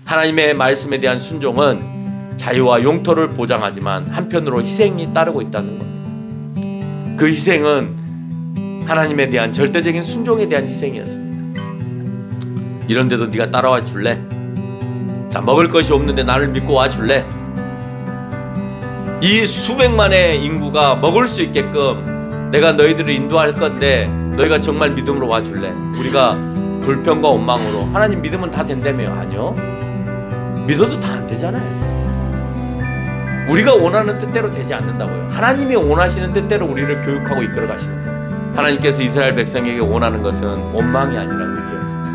하나님의 말씀에 대한 순종은 자유와 영토를 보장하지만 한편으로 희생이 따르고 있다는 겁니다. 그 희생은 하나님에 대한 절대적인 순종에 대한 희생이었습니다. 이런데도 네가 따라와 줄래? 자, 먹을 것이 없는데 나를 믿고 와 줄래? 이 수백만의 인구가 먹을 수 있게끔 내가 너희들을 인도할 건데 너희가 정말 믿음으로 와 줄래? 우리가 불평과 원망으로 하나님 믿으면 다 된다며? 아니요. 믿어도 다 안 되잖아요. 우리가 원하는 뜻대로 되지 않는다고요. 하나님이 원하시는 뜻대로 우리를 교육하고 이끌어 가시는 거예요. 하나님께서 이스라엘 백성에게 원하는 것은 원망이 아니라 의지였습니다.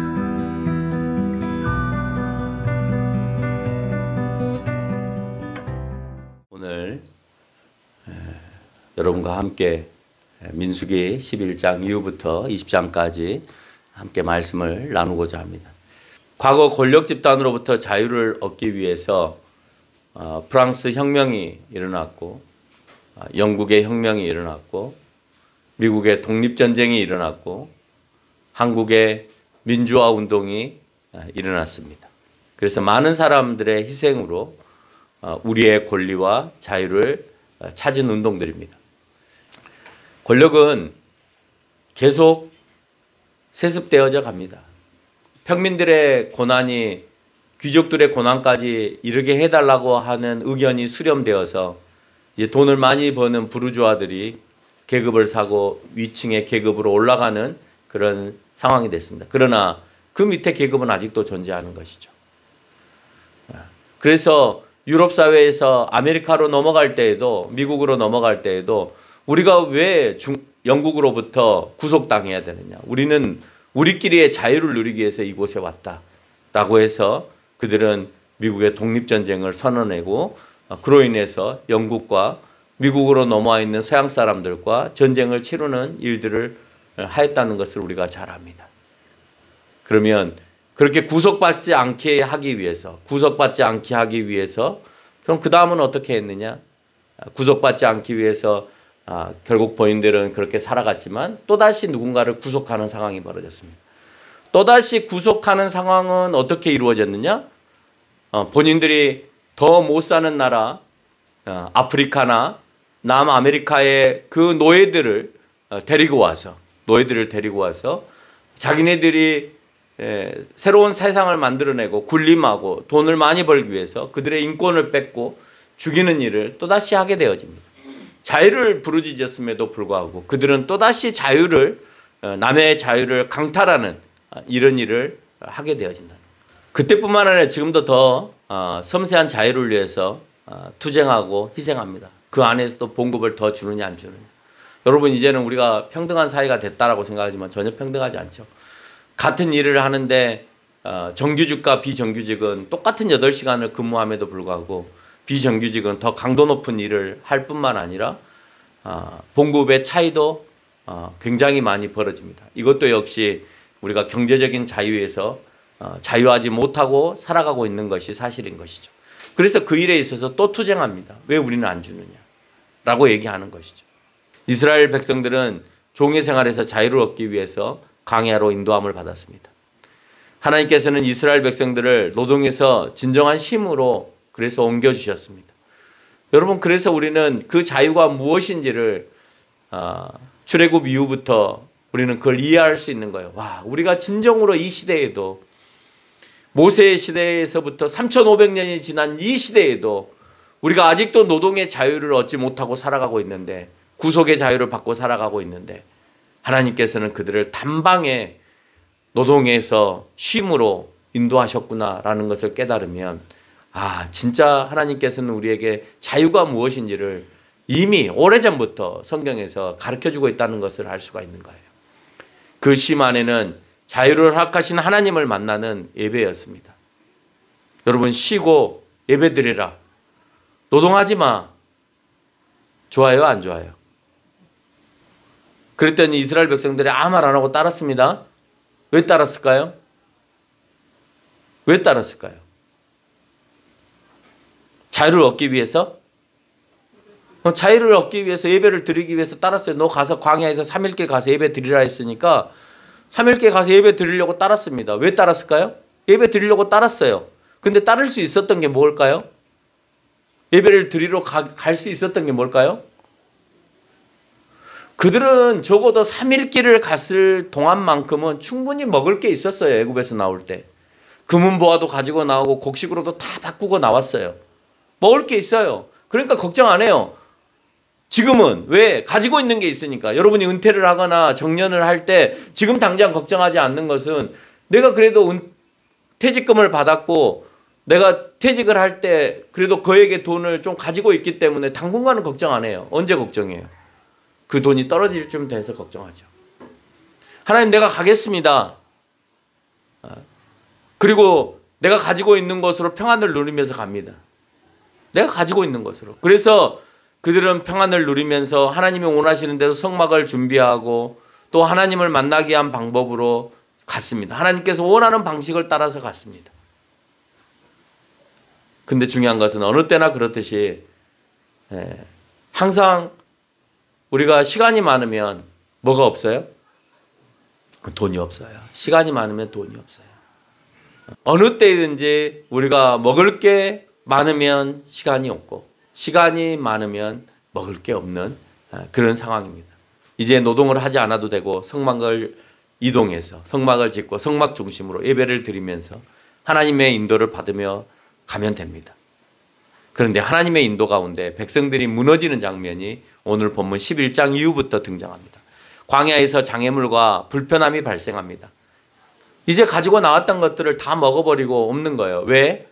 오늘 여러분과 함께 민수기 11장 이후부터 20장까지 함께 말씀을 나누고자 합니다. 과거 권력 집단으로부터 자유를 얻기 위해서 프랑스 혁명이 일어났고 영국의 혁명이 일어났고 미국의 독립전쟁이 일어났고 한국의 민주화 운동이 일어났습니다. 그래서 많은 사람들의 희생으로 우리의 권리와 자유를 찾은 운동들입니다. 권력은 계속 세습되어져 갑니다. 평민들의 고난이 귀족들의 고난까지 이르게 해달라고 하는 의견이 수렴되어서 이제 돈을 많이 버는 부르주아들이 계급을 사고 위층의 계급으로 올라가는 그런 상황이 됐습니다. 그러나 그 밑에 계급은 아직도 존재하는 것이죠. 그래서 유럽 사회에서 아메리카로 넘어갈 때에도 미국으로 넘어갈 때에도 우리가 왜 영국으로부터 구속당해야 되느냐? 우리는 우리끼리의 자유를 누리기 위해서 이곳에 왔다라고 해서 그들은 미국의 독립전쟁을 선언하고 그로 인해서 영국과 미국으로 넘어와 있는 서양 사람들과 전쟁을 치르는 일들을 하였다는 것을 우리가 잘 압니다. 그러면 그렇게 구속받지 않게 하기 위해서 그럼 그 다음은 어떻게 했느냐? 구속받지 않기 위해서 결국 본인들은 그렇게 살아갔지만 또다시 누군가를 구속하는 상황이 벌어졌습니다. 또다시 구속하는 상황은 어떻게 이루어졌느냐? 본인들이 더 못 사는 나라 아프리카나 남아메리카의 그 노예들을 데리고 와서 자기네들이 새로운 세상을 만들어내고 군림하고 돈을 많이 벌기 위해서 그들의 인권을 뺏고 죽이는 일을 또다시 하게 되어집니다. 자유를 부르짖었음에도 불구하고 그들은 또다시 남의 자유를 강탈하는 이런 일을 하게 되어진다. 그때뿐만 아니라 지금도 더 섬세한 자유를 위해서 투쟁하고 희생합니다. 그 안에서도 봉급을 더 주느냐 안 주느냐. 여러분 이제는 우리가 평등한 사회가 됐다라고 생각하지만 전혀 평등하지 않죠. 같은 일을 하는데 정규직과 비정규직은 똑같은 8시간을 근무함에도 불구하고 비정규직은 더 강도 높은 일을 할 뿐만 아니라 봉급의 차이도 굉장히 많이 벌어집니다. 이것도 역시 우리가 경제적인 자유에서 자유하지 못하고 살아가고 있는 것이 사실인 것이죠. 그래서 그 일에 있어서 또 투쟁합니다. 왜 우리는 안 주느냐라고 얘기하는 것이죠. 이스라엘 백성들은 종의 생활에서 자유를 얻기 위해서 광야로 인도함을 받았습니다. 하나님께서는 이스라엘 백성들을 노동에서 진정한 쉼으로 그래서 옮겨주셨습니다. 여러분 그래서 우리는 그 자유가 무엇인지를 출애굽 이후부터 우리는 그걸 이해할 수 있는 거예요. 와, 우리가 진정으로 이 시대에도 모세의 시대에서부터 3,500년이 지난 이 시대에도 우리가 아직도 노동의 자유를 얻지 못하고 살아가고 있는데 구속의 자유를 받고 살아가고 있는데 하나님께서는 그들을 단방에 노동에서 쉼으로 인도하셨구나라는 것을 깨달으면 진짜 하나님께서는 우리에게 자유가 무엇인지를 이미 오래전부터 성경에서 가르쳐주고 있다는 것을 알 수가 있는 거예요. 그 쉼 안에는 자유를 허락하신 하나님을 만나는 예배였습니다. 여러분 쉬고 예배드리라. 노동하지 마. 좋아요 안 좋아요? 그랬더니 이스라엘 백성들이 아무 말 안 하고 따랐습니다. 왜 따랐을까요? 왜 따랐을까요? 자유를 얻기 위해서? 자유를 얻기 위해서 예배를 드리기 위해서 따랐어요. 너 가서 광야에서 3일께 가서 예배 드리라 했으니까 3일께 가서 예배 드리려고 따랐습니다. 왜 따랐을까요? 예배 드리려고 따랐어요. 근데 따를 수 있었던 게 뭘까요? 예배를 드리러 갈 수 있었던 게 뭘까요? 그들은 적어도 3일 길을 갔을 동안만큼은 충분히 먹을 게 있었어요. 애굽에서 나올 때. 금은보화도 가지고 나오고 곡식으로도 다 바꾸고 나왔어요. 먹을 게 있어요. 그러니까 걱정 안 해요. 지금은 왜? 가지고 있는 게 있으니까. 여러분이 은퇴를 하거나 정년을 할 때 지금 당장 걱정하지 않는 것은 내가 그래도 퇴직금을 받았고 내가 퇴직을 할 때 그래도 그에게 돈을 좀 가지고 있기 때문에 당분간은 걱정 안 해요. 언제 걱정해요? 그 돈이 떨어질 쯤 돼서 걱정하죠. 하나님, 내가 가겠습니다. 그리고 내가 가지고 있는 것으로 평안을 누리면서 갑니다. 내가 가지고 있는 것으로. 그래서 그들은 평안을 누리면서 하나님이 원하시는 대로 성막을 준비하고 또 하나님을 만나게 한 방법으로 갔습니다. 하나님께서 원하는 방식을 따라서 갔습니다. 근데 중요한 것은 어느 때나 그렇듯이 항상 우리가 시간이 많으면 뭐가 없어요? 돈이 없어요. 시간이 많으면 돈이 없어요. 어느 때든지 우리가 먹을 게 많으면 시간이 없고 시간이 많으면 먹을 게 없는 그런 상황입니다. 이제 노동을 하지 않아도 되고 성막을 이동해서 성막을 짓고 성막 중심으로 예배를 드리면서 하나님의 인도를 받으며 가면 됩니다. 그런데 하나님의 인도 가운데 백성들이 무너지는 장면이 오늘 본문 11장 이후부터 등장합니다. 광야에서 장애물과 불편함이 발생합니다. 이제 가지고 나왔던 것들을 다 먹어버리고 없는 거예요. 왜?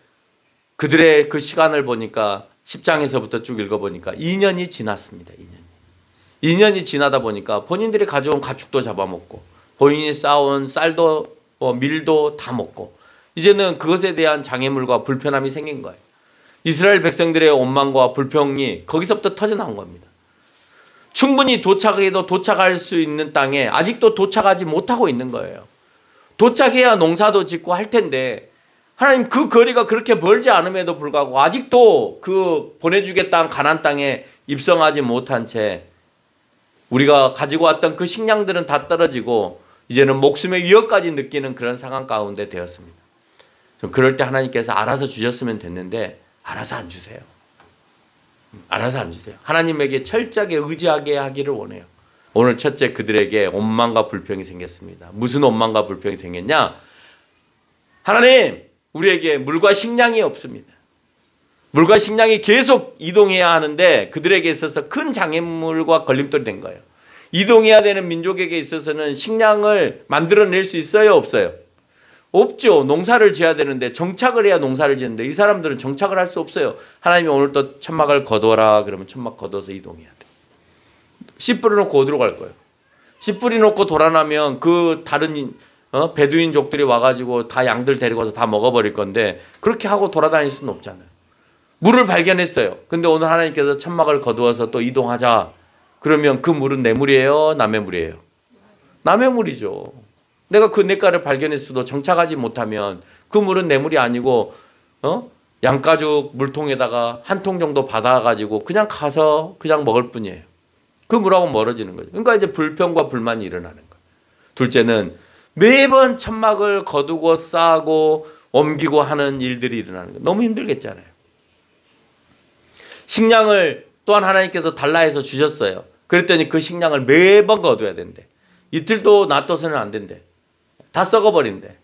그들의 그 시간을 보니까 10장에서부터 쭉 읽어보니까 2년이 지났습니다. 2년이 지나다 보니까 본인들이 가져온 가축도 잡아먹고 본인이 쌓아온 쌀도 밀도 다 먹고 이제는 그것에 대한 장애물과 불편함이 생긴 거예요. 이스라엘 백성들의 원망과 불평이 거기서부터 터져나온 겁니다. 충분히 도착해도 도착할 수 있는 땅에 아직도 도착하지 못하고 있는 거예요. 도착해야 농사도 짓고 할 텐데 하나님 그 거리가 그렇게 멀지 않음에도 불구하고 아직도 그 보내주겠다는 가나안 땅에 입성하지 못한 채 우리가 가지고 왔던 그 식량들은 다 떨어지고 이제는 목숨의 위협까지 느끼는 그런 상황 가운데 되었습니다. 그럴 때 하나님께서 알아서 주셨으면 됐는데 알아서 안 주세요. 알아서 안 주세요. 하나님에게 철저하게 의지하게 하기를 원해요. 오늘 첫째, 그들에게 원망과 불평이 생겼습니다. 무슨 원망과 불평이 생겼냐? 하나님, 우리에게 물과 식량이 없습니다. 물과 식량이 계속 이동해야 하는데 그들에게 있어서 큰 장애물과 걸림돌이 된 거예요. 이동해야 되는 민족에게 있어서는 식량을 만들어낼 수 있어요? 없어요? 없죠. 농사를 지어야 되는데 정착을 해야 농사를 지는데 이 사람들은 정착을 할 수 없어요. 하나님이 오늘 또 천막을 거둬라 그러면 천막 거둬서 이동해야 돼. 씨 뿌려놓고 어디로 갈 거예요? 씨 뿌려놓고 돌아나면 그 다른 베두인족들이 와가지고 다 양들 데리고 와서 다 먹어버릴 건데 그렇게 하고 돌아다닐 수는 없잖아요. 물을 발견했어요. 근데 오늘 하나님께서 천막을 거두어서 또 이동하자. 그러면 그 물은 내 물이에요? 남의 물이에요? 남의 물이죠. 내가 그 냇가를 발견했어도 정착하지 못하면 그 물은 내 물이 아니고 양가죽 물통에다가 한 통 정도 받아가지고 그냥 가서 그냥 먹을 뿐이에요. 그 물하고 멀어지는 거죠. 그러니까 이제 불평과 불만이 일어나는 거예요. 둘째는 매번 천막을 거두고 싸고 옮기고 하는 일들이 일어나는 거예요. 너무 힘들겠잖아요. 식량을 또한 하나님께서 달라 해서 주셨어요. 그랬더니 그 식량을 매번 거둬야 된대. 이틀도 놔둬서는 안 된대. 다 썩어버린대.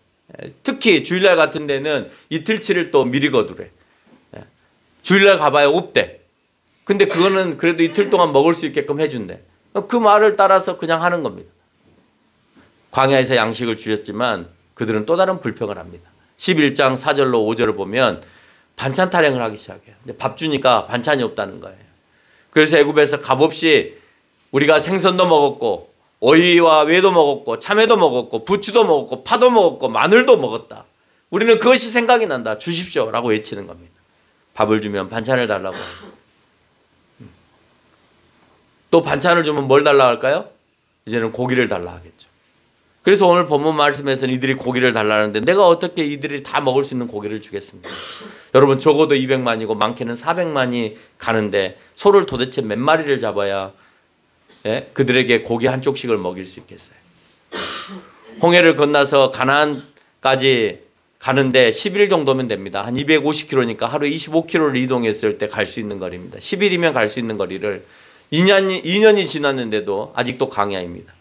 특히 주일날 같은 데는 이틀치를 또 미리 거두래. 주일날 가봐야 없대. 근데 그거는 그래도 이틀 동안 먹을 수 있게끔 해준대. 그 말을 따라서 그냥 하는 겁니다. 광야에서 양식을 주셨지만 그들은 또 다른 불평을 합니다. 11장 4절로 5절을 보면 반찬 타령을 하기 시작해요. 밥 주니까 반찬이 없다는 거예요. 그래서 애굽에서 값없이 우리가 생선도 먹었고 오이와 외도 먹었고 참외도 먹었고 부추도 먹었고 파도 먹었고 마늘도 먹었다. 우리는 그것이 생각이 난다. 주십시오 라고 외치는 겁니다. 밥을 주면 반찬을 달라고 해요. 또 반찬을 주면 뭘 달라 할까요? 이제는 고기를 달라 하겠죠. 그래서 오늘 본문 말씀에서는 이들이 고기를 달라는데 내가 어떻게 이들이 다 먹을 수 있는 고기를 주겠습니까? 여러분 적어도 200만이고 많게는 400만이 가는데 소를 도대체 몇 마리를 잡아야 그들에게 고기 한 쪽씩을 먹일 수 있겠어요. 홍해를 건너서 가나안까지 가는데 10일 정도면 됩니다. 한 250km니까 하루에 25km를 이동했을 때 갈 수 있는 거리입니다. 10일이면 갈 수 있는 거리를 2년이 지났는데도 아직도 광야입니다.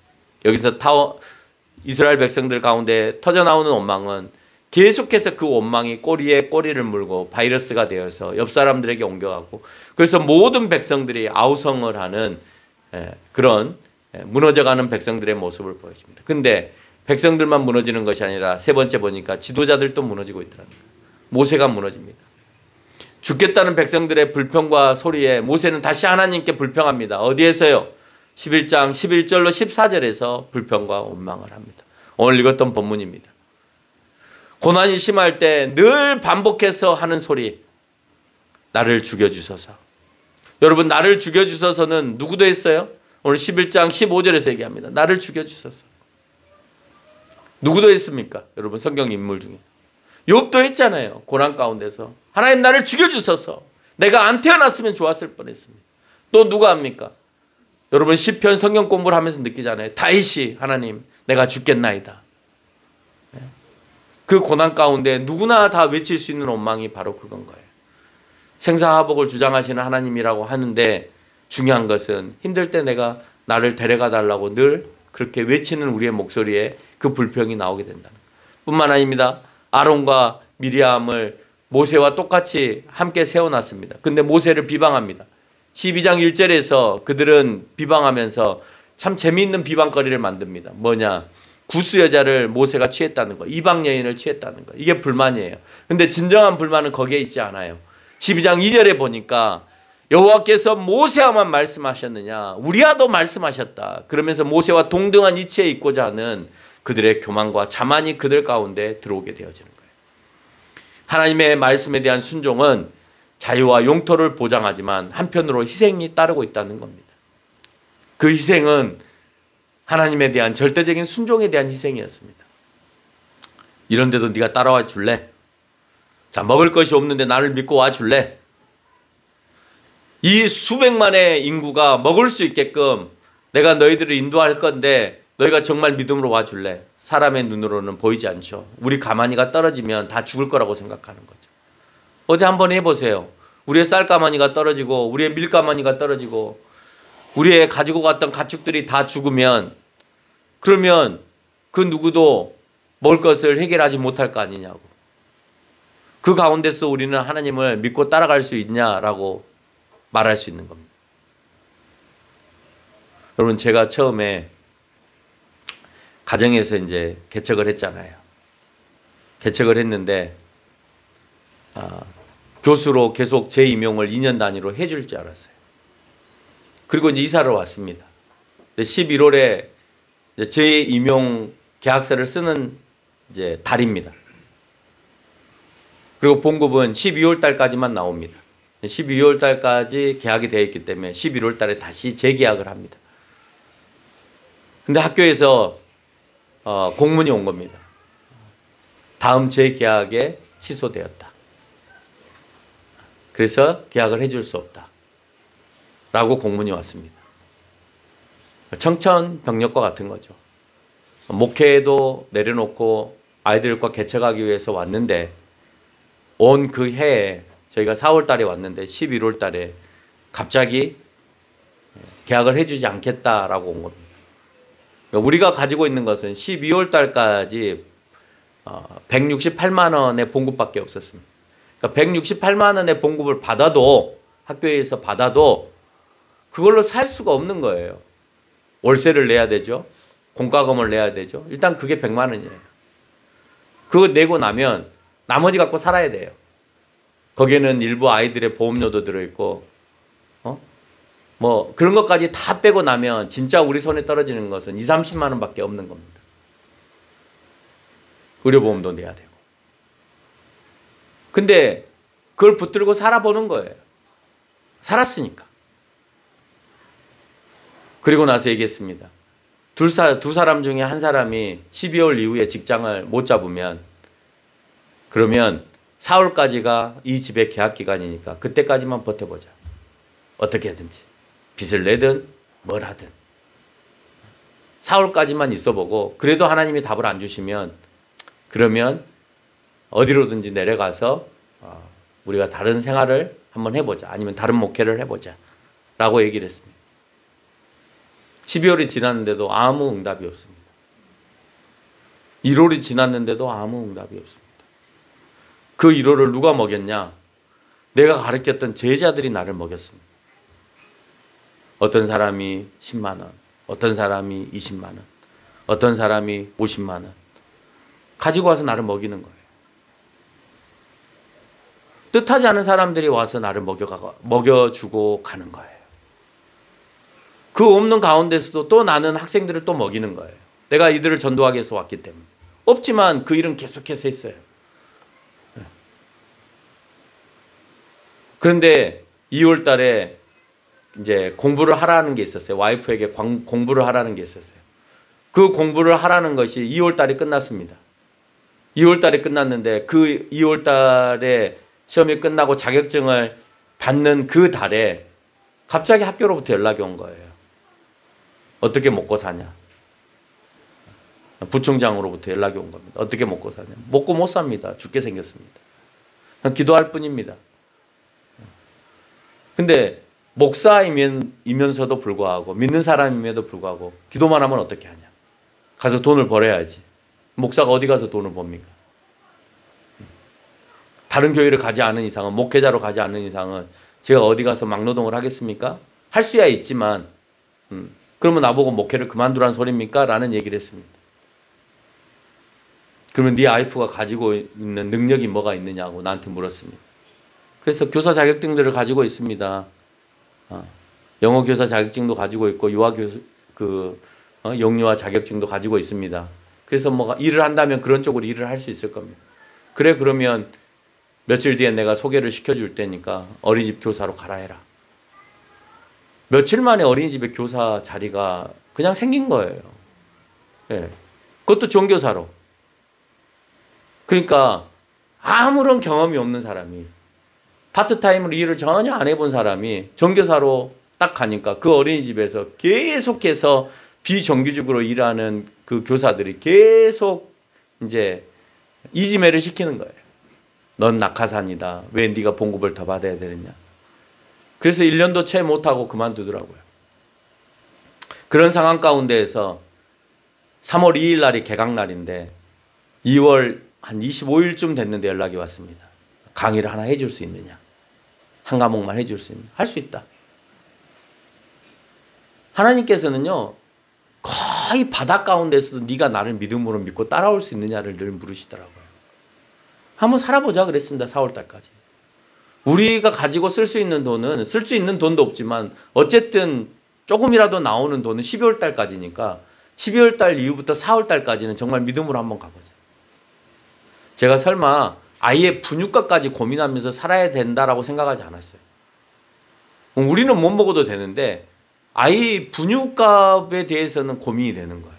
여기서 이스라엘 백성들 가운데 터져나오는 원망은 계속해서 그 원망이 꼬리에 꼬리를 물고 바이러스가 되어서 옆 사람들에게 옮겨가고, 그래서 모든 백성들이 아우성을 하는 그런 무너져가는 백성들의 모습을 보여줍니다. 근데 백성들만 무너지는 것이 아니라 세 번째 보니까 지도자들도 무너지고 있더랍니다. 모세가 무너집니다. 죽겠다는 백성들의 불평과 소리에 모세는 다시 하나님께 불평합니다. 어디에서요? 11장 11절로 14절에서 불평과 원망을 합니다. 오늘 읽었던 본문입니다. 고난이 심할 때 늘 반복해서 하는 소리, 나를 죽여주소서. 여러분, 나를 죽여주소서는 누구도 했어요? 오늘 11장 15절에서 얘기합니다. 나를 죽여주소서. 누구도 했습니까? 여러분, 성경 인물 중에 욥도 했잖아요. 고난 가운데서 하나님 나를 죽여주소서. 내가 안 태어났으면 좋았을 뻔했습니다. 또 누가 합니까? 여러분, 시편 성경 공부를 하면서 느끼잖아요. 다윗이 하나님 내가 죽겠나이다. 그 고난 가운데 누구나 다 외칠 수 있는 원망이 바로 그건 거예요. 생사화복을 주장하시는 하나님이라고 하는데 중요한 것은 힘들 때 내가 나를 데려가 달라고 늘 그렇게 외치는 우리의 목소리에 그 불평이 나오게 된다는 것. 뿐만 아닙니다. 아론과 미리암을 모세와 똑같이 함께 세워놨습니다. 근데 모세를 비방합니다. 12장 1절에서 그들은 비방하면서 참 재미있는 비방거리를 만듭니다. 뭐냐? 구스 여자를 모세가 취했다는 거, 이방 여인을 취했다는 거, 이게 불만이에요. 근데 진정한 불만은 거기에 있지 않아요. 12장 2절에 보니까 여호와께서 모세와만 말씀하셨느냐, 우리와도 말씀하셨다. 그러면서 모세와 동등한 이치에 있고자 하는 그들의 교만과 자만이 그들 가운데 들어오게 되어지는 거예요. 하나님의 말씀에 대한 순종은 자유와 용토를 보장하지만 한편으로 희생이 따르고 있다는 겁니다. 그 희생은 하나님에 대한 절대적인 순종에 대한 희생이었습니다. 이런데도 네가 따라와 줄래? 자, 먹을 것이 없는데 나를 믿고 와 줄래? 이 수백만의 인구가 먹을 수 있게끔 내가 너희들을 인도할 건데 너희가 정말 믿음으로 와 줄래? 사람의 눈으로는 보이지 않죠. 우리 가마니가 떨어지면 다 죽을 거라고 생각하는 거죠. 어디 한번 해보세요. 우리의 쌀가마니가 떨어지고 우리의 밀가마니가 떨어지고 우리의 가지고 갔던 가축들이 다 죽으면, 그러면 그 누구도 먹을 것을 해결하지 못할 거 아니냐고. 그 가운데서 우리는 하나님을 믿고 따라갈 수 있냐라고 말할 수 있는 겁니다. 여러분, 제가 처음에 가정에서 이제 개척을 했잖아요. 개척을 했는데 교수로 계속 재임용을 2년 단위로 해줄 줄 알았어요. 그리고 이제 이사를 왔습니다. 11월에 재임용 계약서를 쓰는 이제 달입니다. 그리고 봉급은 12월 달까지만 나옵니다. 12월 달까지 계약이 되어 있기 때문에 11월 달에 다시 재계약을 합니다. 근데 학교에서 공문이 온 겁니다. 다음 재계약에 취소되었다. 그래서 계약을 해줄 수 없다. 라고 공문이 왔습니다. 청천벽력과 같은 거죠. 목회도 내려놓고 아이들과 개척하기 위해서 왔는데 온 그 해에 저희가 4월 달에 왔는데 11월 달에 갑자기 계약을 해주지 않겠다라고 온 겁니다. 그러니까 우리가 가지고 있는 것은 12월 달까지 168만 원의 봉급밖에 없었습니다. 그러니까 168만 원의 봉급을 받아도, 학교에서 받아도 그걸로 살 수가 없는 거예요. 월세를 내야 되죠. 공과금을 내야 되죠. 일단 그게 100만 원이에요. 그거 내고 나면 나머지 갖고 살아야 돼요. 거기에는 일부 아이들의 보험료도 들어있고 뭐 그런 것까지 다 빼고 나면 진짜 우리 손에 떨어지는 것은 2, 30만 원밖에 없는 겁니다. 의료보험도 내야 되고. 근데 그걸 붙들고 살아보는 거예요. 살았으니까. 그리고 나서 얘기했습니다. 두 사람 중에 한 사람이 12월 이후에 직장을 못 잡으면, 그러면 4월까지가 이 집의 계약 기간이니까 그때까지만 버텨보자. 어떻게 하든지. 빚을 내든 뭘 하든. 4월까지만 있어보고 그래도 하나님이 답을 안 주시면 그러면 어디로든지 내려가서 우리가 다른 생활을 한번 해보자. 아니면 다른 목회를 해보자. 라고 얘기를 했습니다. 12월이 지났는데도 아무 응답이 없습니다. 1월이 지났는데도 아무 응답이 없습니다. 그 1월을 누가 먹였냐? 내가 가르쳤던 제자들이 나를 먹였습니다. 어떤 사람이 10만 원, 어떤 사람이 20만 원, 어떤 사람이 50만 원 가지고 와서 나를 먹이는 거예요. 뜻하지 않은 사람들이 와서 나를 먹여주고 가는 거예요. 그 없는 가운데서도 또 나는 학생들을 또 먹이는 거예요. 내가 이들을 전도하기 위해서 왔기 때문에. 없지만 그 일은 계속해서 했어요. 그런데 2월 달에 이제 공부를 하라는 게 있었어요. 와이프에게 공부를 하라는 게 있었어요. 그 공부를 하라는 것이 2월 달에 끝났습니다. 2월 달에 끝났는데 그 2월 달에 시험이 끝나고 자격증을 받는 그 달에 갑자기 학교로부터 연락이 온 거예요. 어떻게 먹고 사냐. 부총장으로부터 연락이 온 겁니다. 어떻게 먹고 사냐. 먹고 못 삽니다. 죽게 생겼습니다. 그냥 기도할 뿐입니다. 근데 목사이면서도 불구하고 믿는 사람임에도 불구하고 기도만 하면 어떻게 하냐. 가서 돈을 벌어야지. 목사가 어디 가서 돈을 법니까? 다른 교회를 가지 않은 이상은, 목회자로 가지 않는 이상은 제가 어디 가서 막노동을 하겠습니까? 할 수야 있지만 그러면 나보고 목회를 그만두라는 소리입니까? 라는 얘기를 했습니다. 그러면 네 와이프가 가지고 있는 능력이 뭐가 있느냐고 나한테 물었습니다. 그래서 교사 자격증들을 가지고 있습니다. 영어 교사 자격증도 가지고 있고 영유아 자격증도 가지고 있습니다. 그래서 뭐 일을 한다면 그런 쪽으로 일을 할 수 있을 겁니다. 그래 그러면 며칠 뒤에 내가 소개를 시켜줄 테니까 어린이집 교사로 가라 해라. 며칠 만에 어린이집에 교사 자리가 그냥 생긴 거예요. 네. 그것도 전교사로. 그러니까 아무런 경험이 없는 사람이, 파트타임으로 일을 전혀 안 해본 사람이 전교사로 딱 가니까 그 어린이집에서 계속해서 비정규직으로 일하는 그 교사들이 계속 이제 이지매를 시키는 거예요. 넌 낙하산이다. 왜 네가 봉급을 더 받아야 되느냐. 그래서 1년도 채 못하고 그만두더라고요. 그런 상황 가운데에서 3월 2일 날이 개강날인데 2월 한 25일쯤 됐는데 연락이 왔습니다. 강의를 하나 해줄 수 있느냐. 한 과목만 해줄 수 있느냐. 할 수 있다. 하나님께서는요. 거의 바다 가운데서도 네가 나를 믿음으로 믿고 따라올 수 있느냐를 늘 물으시더라고요. 한번 살아보자 그랬습니다. 4월 달까지. 우리가 가지고 쓸 수 있는 돈은, 쓸 수 있는 돈도 없지만 어쨌든 조금이라도 나오는 돈은 12월 달까지니까 12월 달 이후부터 4월 달까지는 정말 믿음으로 한번 가보자. 제가 설마 아이의 분유값까지 고민하면서 살아야 된다라고 생각하지 않았어요. 우리는 못 먹어도 되는데 아이 분유값에 대해서는 고민이 되는 거예요.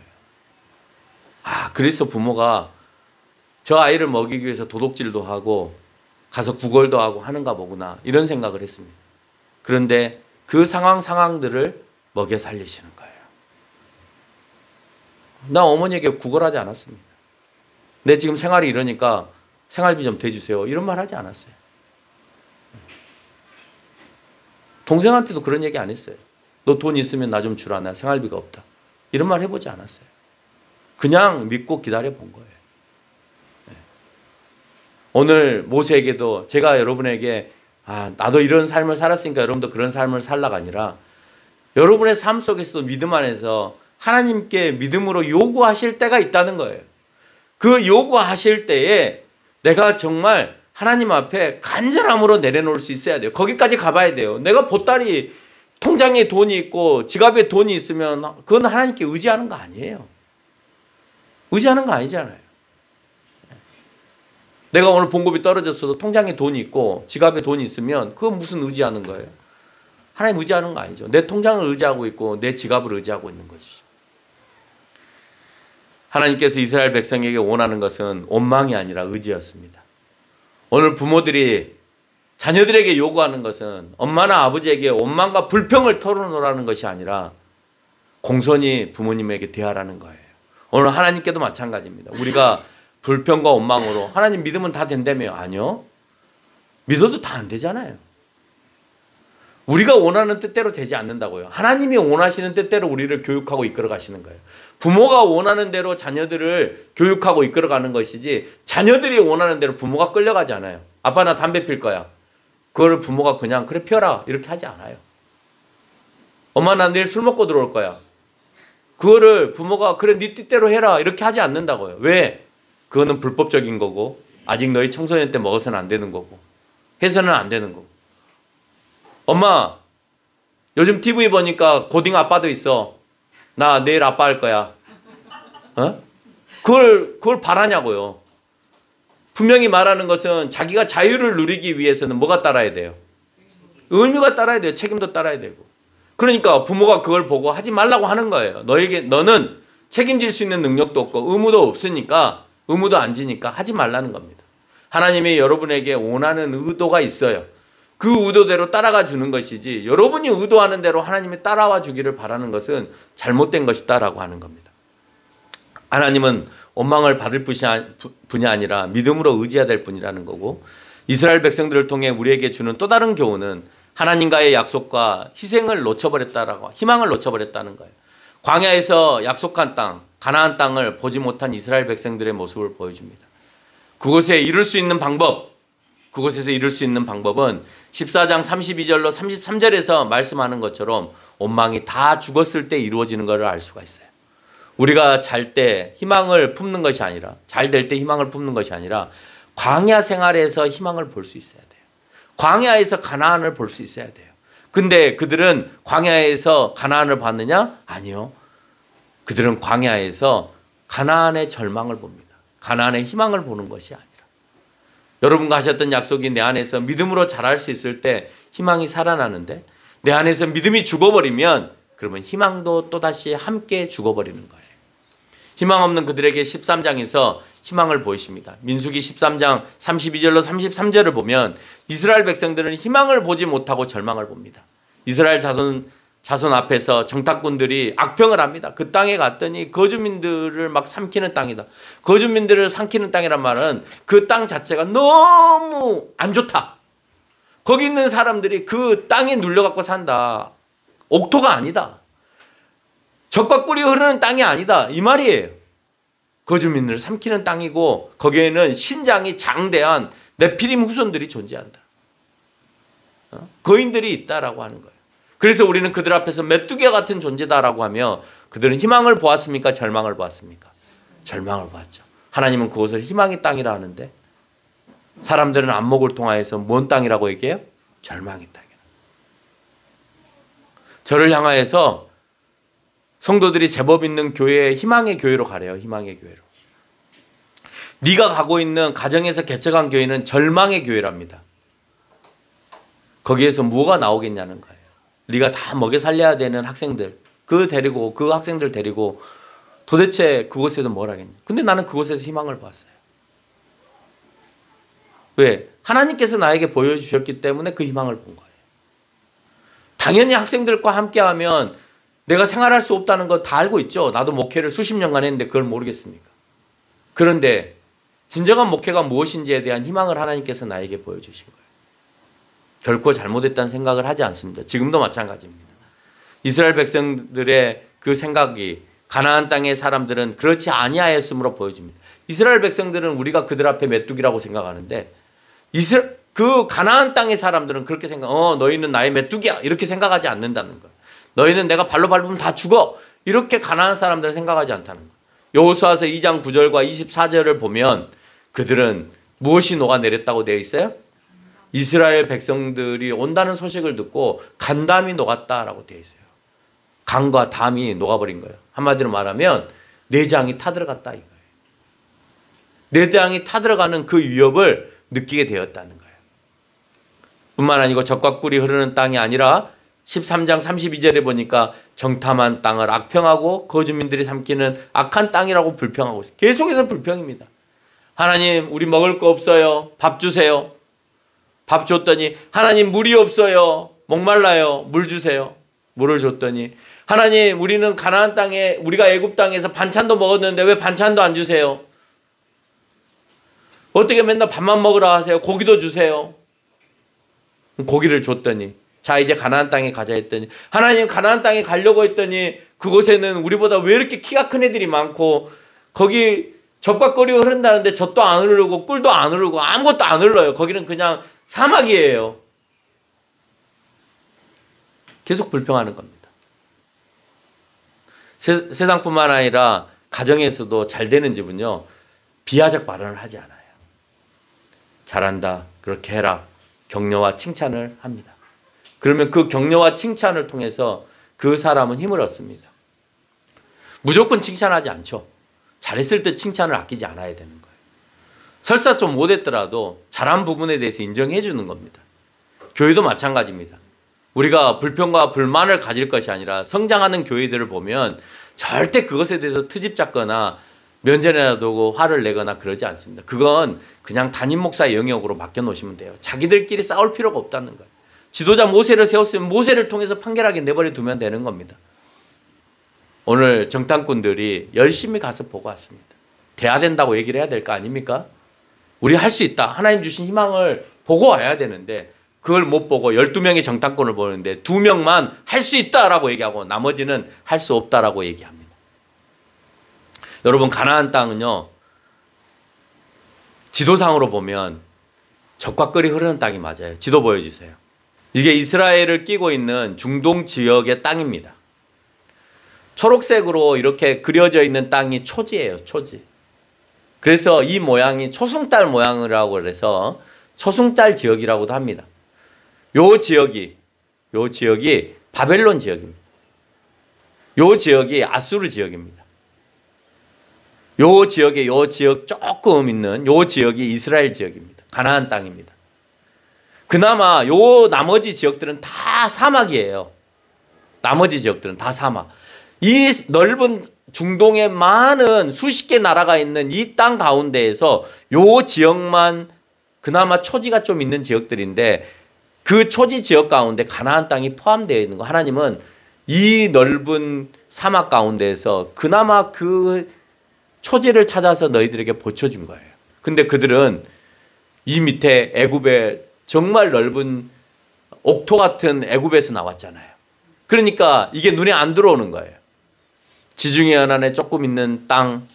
그래서 부모가 저 아이를 먹이기 위해서 도둑질도 하고 가서 구걸도 하고 하는가 보구나 이런 생각을 했습니다. 그런데 그 상황들을 먹여 살리시는 거예요. 나 어머니에게 구걸하지 않았습니다. 내 지금 생활이 이러니까 생활비 좀 대주세요. 이런 말 하지 않았어요. 동생한테도 그런 얘기 안 했어요. 너 돈 있으면 나 좀 주라. 나 생활비가 없다. 이런 말 해보지 않았어요. 그냥 믿고 기다려 본 거예요. 오늘 모세에게도 제가 여러분에게 나도 이런 삶을 살았으니까 여러분도 그런 삶을 살라가 아니라 여러분의 삶 속에서도 믿음 안에서 하나님께 믿음으로 요구하실 때가 있다는 거예요. 그 요구하실 때에 내가 정말 하나님 앞에 간절함으로 내려놓을 수 있어야 돼요. 거기까지 가봐야 돼요. 내가 보따리 통장에 돈이 있고 지갑에 돈이 있으면 그건 하나님께 의지하는 거 아니에요. 의지하는 거 아니잖아요. 내가 오늘 봉급이 떨어졌어도 통장에 돈이 있고 지갑에 돈이 있으면 그건 무슨 의지하는 거예요? 하나님 의지하는 거 아니죠. 내 통장을 의지하고 있고 내 지갑을 의지하고 있는 것이죠. 하나님께서 이스라엘 백성에게 원하는 것은 원망이 아니라 의지였습니다. 오늘 부모들이 자녀들에게 요구하는 것은 엄마나 아버지에게 원망과 불평을 털어놓으라는 것이 아니라 공손히 부모님에게 대하라는 거예요. 오늘 하나님께도 마찬가지입니다. 우리가 불평과 원망으로 하나님 믿으면 다 된다며요. 아니요. 믿어도 다 안 되잖아요. 우리가 원하는 뜻대로 되지 않는다고요. 하나님이 원하시는 뜻대로 우리를 교육하고 이끌어 가시는 거예요. 부모가 원하는 대로 자녀들을 교육하고 이끌어 가는 것이지 자녀들이 원하는 대로 부모가 끌려가지 않아요. 아빠 나 담배 필 거야. 그걸 부모가 그냥 그래 피워라 이렇게 하지 않아요. 엄마 나 내일 술 먹고 들어올 거야. 그거를 부모가 그래 네 뜻대로 해라 이렇게 하지 않는다고요. 왜? 그거는 불법적인 거고 아직 너희 청소년 때 먹어서는 안 되는 거고 해서는 안 되는 거고. 엄마 요즘 TV 보니까 고딩 아빠도 있어. 나 내일 아빠 할 거야. 어? 그걸 바라냐고요. 분명히 말하는 것은 자기가 자유를 누리기 위해서는 뭐가 따라야 돼요? 의무가 따라야 돼요. 책임도 따라야 되고. 그러니까 부모가 그걸 보고 하지 말라고 하는 거예요. 너는 책임질 수 있는 능력도 없고 의무도 없으니까 의무도 안 지니까 하지 말라는 겁니다. 하나님이 여러분에게 원하는 의도가 있어요. 그 의도대로 따라가 주는 것이지 여러분이 의도하는 대로 하나님이 따라와 주기를 바라는 것은 잘못된 것이다라고 하는 겁니다. 하나님은 원망을 받을 분이 아니라 믿음으로 의지해야 될 분이라는 거고 이스라엘 백성들을 통해 우리에게 주는 또 다른 교훈은 하나님과의 약속과 희생을 놓쳐버렸다라고 희망을 놓쳐버렸다는 거예요. 광야에서 약속한 땅 가나안 땅을 보지 못한 이스라엘 백성들의 모습을 보여줍니다. 그곳에서 이룰 수 있는 방법은 14장 32절로 33절에서 말씀하는 것처럼 원망이 다 죽었을 때 이루어지는 것을 알 수가 있어요. 우리가 잘 때 희망을 품는 것이 아니라 잘 될 때 희망을 품는 것이 아니라 광야 생활에서 희망을 볼 수 있어야 돼요. 광야에서 가나안을 볼 수 있어야 돼요. 근데 그들은 광야에서 가나안을 봤느냐? 아니요. 그들은 광야에서 가나안의 절망을 봅니다. 가나안의 희망을 보는 것이 아니라. 여러분과 하셨던 약속이 내 안에서 믿음으로 자랄 수 있을 때 희망이 살아나는데 내 안에서 믿음이 죽어버리면 그러면 희망도 또다시 함께 죽어버리는 거예요. 희망 없는 그들에게 13장에서 희망을 보이십니다. 민수기 13장 32절로 33절을 보면 이스라엘 백성들은 희망을 보지 못하고 절망을 봅니다. 이스라엘 자손 앞에서 정탐꾼들이 악평을 합니다. 그 땅에 갔더니 거주민들을 막 삼키는 땅이다. 거주민들을 삼키는 땅이란 말은 그 땅 자체가 너무 안 좋다. 거기 있는 사람들이 그 땅에 눌려갖고 산다. 옥토가 아니다. 젖과 꿀이 흐르는 땅이 아니다. 이 말이에요. 거주민들을 삼키는 땅이고 거기에는 신장이 장대한 네피림 후손들이 존재한다. 거인들이 있다라고 하는 거예요. 그래서 우리는 그들 앞에서 메뚜기 같은 존재다라고 하며 그들은 희망을 보았습니까? 절망을 보았습니까? 절망을 보았죠. 하나님은 그곳을 희망의 땅이라 하는데 사람들은 안목을 통하여서 뭔 땅이라고 얘기해요? 절망의 땅이라. 저를 향하여서 성도들이 제법 있는 교회에 희망의 교회로 가래요. 희망의 교회로. 네가 가고 있는 가정에서 개척한 교회는 절망의 교회랍니다. 거기에서 뭐가 나오겠냐는 거예요. 네가 다 먹여 살려야 되는 학생들 그 학생들 데리고 도대체 그곳에서 뭘 하겠냐. 근데 나는 그곳에서 희망을 봤어요. 왜? 하나님께서 나에게 보여주셨기 때문에 그 희망을 본 거예요. 당연히 학생들과 함께하면 내가 생활할 수 없다는 거 다 알고 있죠. 나도 목회를 수십 년간 했는데 그걸 모르겠습니까? 그런데 진정한 목회가 무엇인지에 대한 희망을 하나님께서 나에게 보여주신 거예요. 결코 잘못했다는 생각을 하지 않습니다. 지금도 마찬가지입니다. 이스라엘 백성들의 그 생각이 가나안 땅의 사람들은 그렇지 아니하였으므로 보여집니다. 이스라엘 백성들은 우리가 그들 앞에 메뚜기라고 생각하는데 그 가나안 땅의 사람들은 그렇게 너희는 나의 메뚜기야 이렇게 생각하지 않는다는 거예요. 너희는 내가 발로 밟으면 다 죽어 이렇게 가나안 사람들은 생각하지 않다는 거예요. 여호수아서 2장 9절과 24절을 보면 그들은 무엇이 녹아내렸다고 되어 있어요? 이스라엘 백성들이 온다는 소식을 듣고 간담이 녹았다라고 되어 있어요. 간과 담이 녹아버린 거예요. 한마디로 말하면 내장이 타들어갔다 이거예요. 내장이 타들어가는 그 위협을 느끼게 되었다는 거예요. 뿐만 아니고 젖과 꿀이 흐르는 땅이 아니라 13장 32절에 보니까 정탐한 땅을 악평하고 거주민들이 삼키는 악한 땅이라고 불평하고 있어요. 계속해서 불평입니다. 하나님 우리 먹을 거 없어요. 밥 주세요. 밥 줬더니 하나님 물이 없어요. 목말라요. 물 주세요. 물을 줬더니 하나님 우리는 가나안 땅에 우리가 애굽 땅에서 반찬도 먹었는데 왜 반찬도 안 주세요? 어떻게 맨날 밥만 먹으라 하세요? 고기도 주세요. 고기를 줬더니 자 이제 가나안 땅에 가자 했더니 하나님 가나안 땅에 가려고 했더니 그곳에는 우리보다 왜 이렇게 키가 큰 애들이 많고 거기 젖과 꿀이 흐른다는데 젖도 안 흐르고 꿀도 안 흐르고 아무것도 안 흘러요. 거기는 그냥 사막이에요. 계속 불평하는 겁니다. 세상뿐만 아니라 가정에서도 잘 되는 집은요. 비하적 발언을 하지 않아요. 잘한다. 그렇게 해라. 격려와 칭찬을 합니다. 그러면 그 격려와 칭찬을 통해서 그 사람은 힘을 얻습니다. 무조건 칭찬하지 않죠. 잘했을 때 칭찬을 아끼지 않아야 되는 거예요. 설사 좀 못했더라도 잘한 부분에 대해서 인정해 주는 겁니다. 교회도 마찬가지입니다. 우리가 불평과 불만을 가질 것이 아니라 성장하는 교회들을 보면 절대 그것에 대해서 트집 잡거나 면전에다 두고 화를 내거나 그러지 않습니다. 그건 그냥 담임 목사의 영역으로 맡겨놓으시면 돼요. 자기들끼리 싸울 필요가 없다는 거예요. 지도자 모세를 세웠으면 모세를 통해서 판결하게 내버려 두면 되는 겁니다. 오늘 정탐꾼들이 열심히 가서 보고 왔습니다. 돼야 된다고 얘기를 해야 될 거 아닙니까? 우리 할 수 있다. 하나님 주신 희망을 보고 와야 되는데 그걸 못 보고 12명의 정탐꾼을 보는데 2명만 할 수 있다라고 얘기하고 나머지는 할 수 없다라고 얘기합니다. 여러분 가나안 땅은요. 지도상으로 보면 젖과 꿀이 흐르는 땅이 맞아요. 지도 보여주세요. 이게 이스라엘을 끼고 있는 중동 지역의 땅입니다. 초록색으로 이렇게 그려져 있는 땅이 초지예요. 초지. 그래서 이 모양이 초승달 모양이라고 그래서 초승달 지역이라고도 합니다. 요 지역이 바벨론 지역입니다. 요 지역이 아수르 지역입니다. 요 지역 조금 있는 요 지역이 이스라엘 지역입니다. 가나안 땅입니다. 그나마 요 나머지 지역들은 다 사막이에요. 나머지 지역들은 다 사막. 이 넓은 중동의 많은 수십 개 나라가 있는 이 땅 가운데에서 요 지역만 그나마 초지가 좀 있는 지역들인데 그 초지 지역 가운데 가나안 땅이 포함되어 있는 거. 하나님은 이 넓은 사막 가운데에서 그나마 그 초지를 찾아서 너희들에게 보쳐준 거예요. 근데 그들은 이 밑에 애굽의 정말 넓은 옥토 같은 애굽에서 나왔잖아요. 그러니까 이게 눈에 안 들어오는 거예요. 지중해 연안에 조금 있는 땅,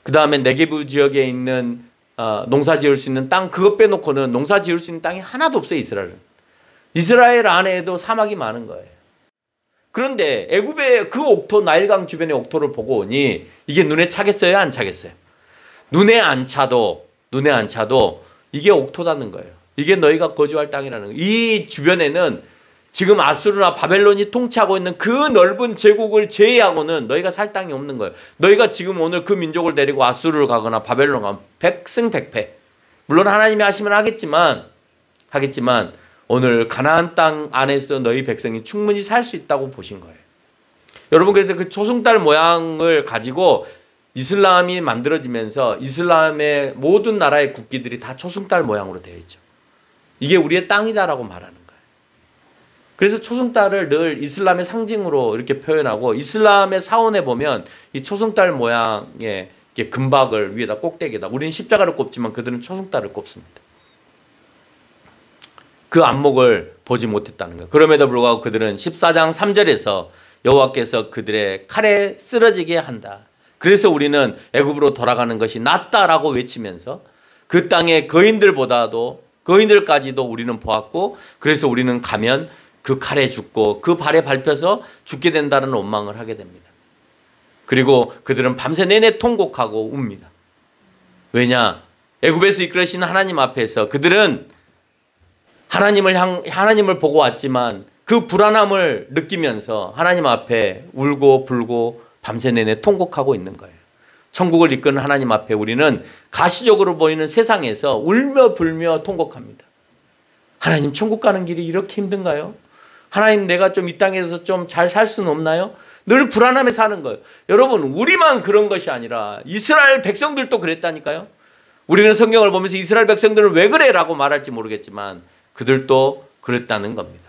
그 다음에 네게브 지역에 있는 농사 지을 수 있는 땅, 그것 빼놓고는 농사 지을 수 있는 땅이 하나도 없어요. 이스라엘은. 이스라엘 안에도 사막이 많은 거예요. 그런데 애굽의 그 옥토, 나일강 주변의 옥토를 보고 오니 이게 눈에 차겠어요? 안 차겠어요? 눈에 안 차도 이게 옥토다는 거예요. 이게 너희가 거주할 땅이라는 거예요. 이 주변에는 지금 아수르나 바벨론이 통치하고 있는 그 넓은 제국을 제외하고는 너희가 살 땅이 없는 거예요. 너희가 지금 오늘 그 민족을 데리고 아수르를 가거나 바벨론 가면 백승백패. 물론 하나님이 하시면 하겠지만 오늘 가나안 땅 안에서도 너희 백성이 충분히 살 수 있다고 보신 거예요. 여러분 그래서 그 초승달 모양을 가지고 이슬람이 만들어지면서 이슬람의 모든 나라의 국기들이 다 초승달 모양으로 되어 있죠. 이게 우리의 땅이다라고 말하는 거예요. 그래서 초승달을 늘 이슬람의 상징으로 이렇게 표현하고 이슬람의 사원에 보면 이 초승달 모양의 금박을 위에다 꼭대기에다 우리는 십자가를 꼽지만 그들은 초승달을 꼽습니다. 그 안목을 보지 못했다는 거예요. 그럼에도 불구하고 그들은 14장 3절에서 여호와께서 그들의 칼에 쓰러지게 한다. 그래서 우리는 애굽으로 돌아가는 것이 낫다라고 외치면서 그 땅의 거인들까지도 우리는 보았고 그래서 우리는 가면 그 칼에 죽고 그 발에 밟혀서 죽게 된다는 원망을 하게 됩니다. 그리고 그들은 밤새 내내 통곡하고 웁니다. 왜냐? 애굽에서 이끌으신 하나님 앞에서 그들은 하나님을 보고 왔지만 그 불안함을 느끼면서 하나님 앞에 울고 불고 밤새 내내 통곡하고 있는 거예요. 천국을 이끄는 하나님 앞에 우리는 가시적으로 보이는 세상에서 울며 불며 통곡합니다. 하나님 천국 가는 길이 이렇게 힘든가요? 하나님 내가 좀 이 땅에서 좀 잘 살 수는 없나요? 늘 불안함에 사는 거예요. 여러분 우리만 그런 것이 아니라 이스라엘 백성들도 그랬다니까요. 우리는 성경을 보면서 이스라엘 백성들은 왜 그래? 라고 말할지 모르겠지만 그들도 그랬다는 겁니다.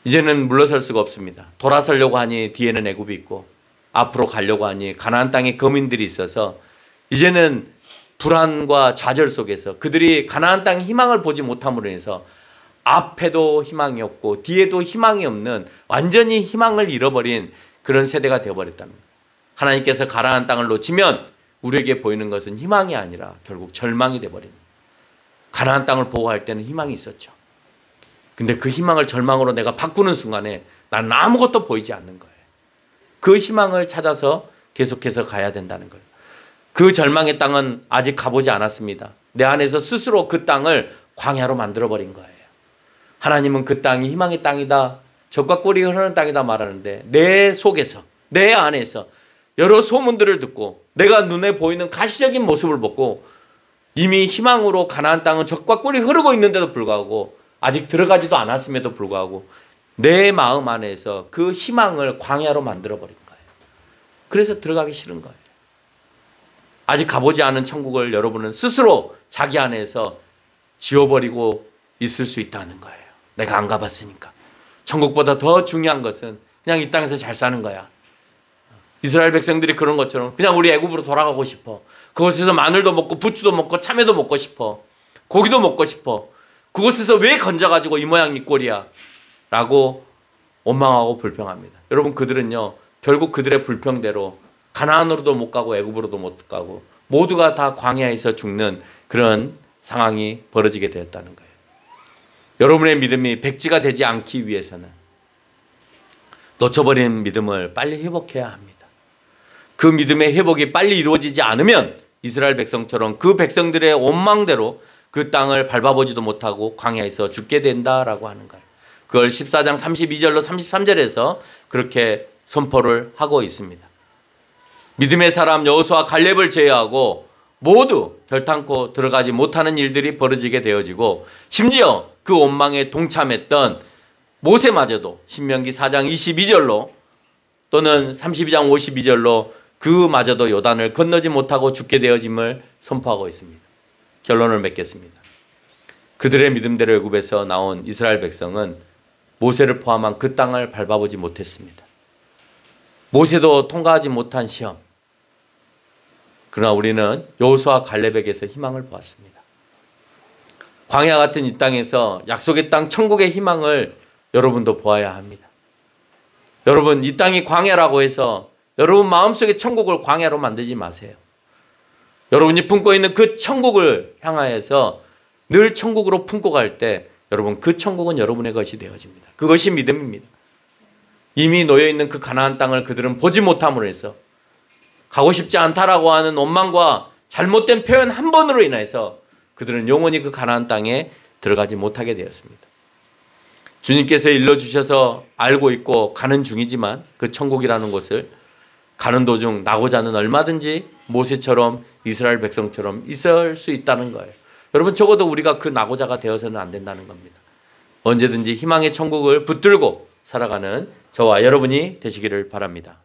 이제는 물러설 수가 없습니다. 돌아서려고 하니 뒤에는 애굽이 있고 앞으로 가려고 하니 가나안 땅에 거민들이 있어서 이제는 불안과 좌절 속에서 그들이 가나안 땅 희망을 보지 못함으로 인해서 앞에도 희망이 없고 뒤에도 희망이 없는 완전히 희망을 잃어버린 그런 세대가 되어버렸다는 거예요. 하나님께서 가나안 땅을 놓치면 우리에게 보이는 것은 희망이 아니라 결국 절망이 되어버린 거예요. 가나안 땅을 보호할 때는 희망이 있었죠. 근데 그 희망을 절망으로 내가 바꾸는 순간에 나는 아무것도 보이지 않는 거예요. 그 희망을 찾아서 계속해서 가야 된다는 거예요. 그 절망의 땅은 아직 가보지 않았습니다. 내 안에서 스스로 그 땅을 광야로 만들어버린 거예요. 하나님은 그 땅이 희망의 땅이다, 젖과 꿀이 흐르는 땅이다 말하는데 내 속에서, 내 안에서 여러 소문들을 듣고 내가 눈에 보이는 가시적인 모습을 보고 이미 희망으로 가나안 땅은 젖과 꿀이 흐르고 있는데도 불구하고 아직 들어가지도 않았음에도 불구하고 내 마음 안에서 그 희망을 광야로 만들어버린 거예요. 그래서 들어가기 싫은 거예요. 아직 가보지 않은 천국을 여러분은 스스로 자기 안에서 지워버리고 있을 수 있다는 거예요. 내가 안 가봤으니까. 천국보다 더 중요한 것은 그냥 이 땅에서 잘 사는 거야. 이스라엘 백성들이 그런 것처럼 그냥 우리 애굽으로 돌아가고 싶어. 그곳에서 마늘도 먹고 부추도 먹고 참외도 먹고 싶어. 고기도 먹고 싶어. 그곳에서 왜 건져가지고 이 모양 이 꼴이야 라고 원망하고 불평합니다. 여러분, 그들은요 결국 그들의 불평대로 가나안으로도 못 가고 애굽으로도 못 가고 모두가 다 광야에서 죽는 그런 상황이 벌어지게 되었다는 거예요. 여러분의 믿음이 백지가 되지 않기 위해서는 놓쳐버린 믿음을 빨리 회복해야 합니다. 그 믿음의 회복이 빨리 이루어지지 않으면 이스라엘 백성처럼 그 백성들의 원망대로 그 땅을 밟아보지도 못하고 광야에서 죽게 된다라고 하는 거예요. 그걸 14장 32절로 33절에서 그렇게 선포를 하고 있습니다. 믿음의 사람 여호수아 갈렙을 제외하고 모두 결탄코 들어가지 못하는 일들이 벌어지게 되어지고 심지어 그 원망에 동참했던 모세마저도 신명기 4장 22절로 또는 32장 52절로 그마저도 요단을 건너지 못하고 죽게 되어짐을 선포하고 있습니다. 결론을 맺겠습니다. 그들의 믿음대로 애굽에서 나온 이스라엘 백성은 모세를 포함한 그 땅을 밟아보지 못했습니다. 모세도 통과하지 못한 시험. 그러나 우리는 여호수아 갈렙에게서 희망을 보았습니다. 광야 같은 이 땅에서 약속의 땅 천국의 희망을 여러분도 보아야 합니다. 여러분, 이 땅이 광야라고 해서 여러분 마음속에 천국을 광야로 만들지 마세요. 여러분이 품고 있는 그 천국을 향하여서 늘 천국으로 품고 갈 때 여러분 그 천국은 여러분의 것이 되어집니다. 그것이 믿음입니다. 이미 놓여있는 그 가나안 땅을 그들은 보지 못함으로 해서 가고 싶지 않다라고 하는 원망과 잘못된 표현 한 번으로 인해서 그들은 영원히 그 가나안 땅에 들어가지 못하게 되었습니다. 주님께서 일러주셔서 알고 있고 가는 중이지만 그 천국이라는 곳을 가는 도중 나고자는 얼마든지 모세처럼 이스라엘 백성처럼 있을 수 있다는 거예요. 여러분, 적어도 우리가 그 나고자가 되어서는 안 된다는 겁니다. 언제든지 희망의 천국을 붙들고 살아가는 저와 여러분이 되시기를 바랍니다.